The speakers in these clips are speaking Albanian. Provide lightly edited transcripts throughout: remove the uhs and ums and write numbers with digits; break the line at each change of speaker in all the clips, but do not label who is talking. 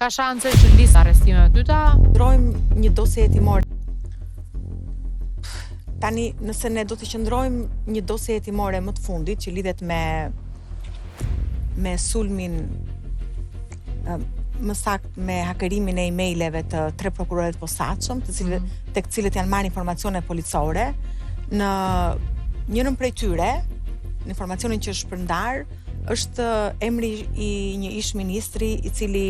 Ka shanse që listë arrestime të dyta?
Qëndrojmë një dosje hetimore. Tani, nëse ne do të qëndrojmë një dosje hetimore më të fundit që lidhet me sulmin, më sakt me hakerimin e emaileve të 3 prokurorëve të posaçëm, tek cilët janë marrë informacione policore, në njërin prej tyre, në informacionin që është shpërndar, është emri i një ish ministri i cili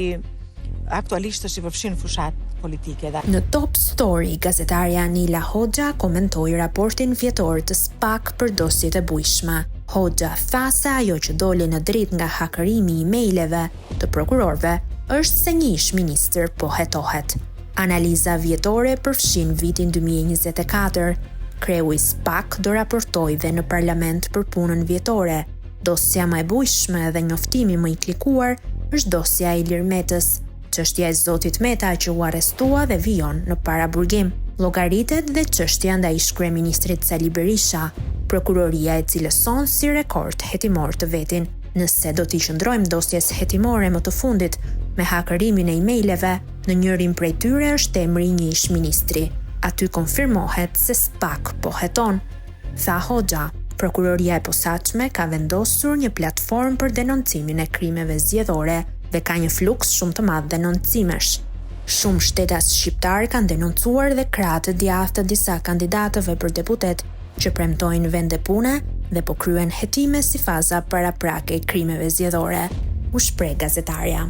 aktualisht është i përfshirë në fushat politike.
Në Top Story, gazetarja Anila Hoxha komentoi raportin vjetor të SPAK për dosjet e bujshme. Hoxha tha se ajo që doli në dritë nga hakerimi i emaileve të prokurorëve është se një ish ministër po hetohet. Analiza vjetore përfshin vitin 2024. Kreu i SPAK do raportoj dhe në parlament për punën vjetore. Dosja më e bujshme dhe njoftimi më i klikuar është dosja e Ilir Metës. Çështja e zotit Meta që u arrestua dhe vijon në paraburgim. Llogaritet dhe çështja ndaj ish-kryeministrit Sali Berisha, prokuroria e cilëson si rekord hetimor të vetin. Nëse do t'i qëndrojmë dosjes hetimore më të fundit me hakerimin e emaileve, në njërin prej tyre është emri një ish-ministri. Aty konfirmohet se SPAK po heton, tha Hoxha. Prokuroria e posaçme ka vendosur një platformë për denoncimin e krimeve zgjedhore dhe ka një fluks shumë të madh denoncimesh. Shumë shtetas shqiptar kanë denoncuar dhe krahë të djathtë të disa kandidatëve për deputet që premtojnë vende pune dhe po kryen hetime si faza paraprake e krimeve zgjedhore, u shpreh gazetarja.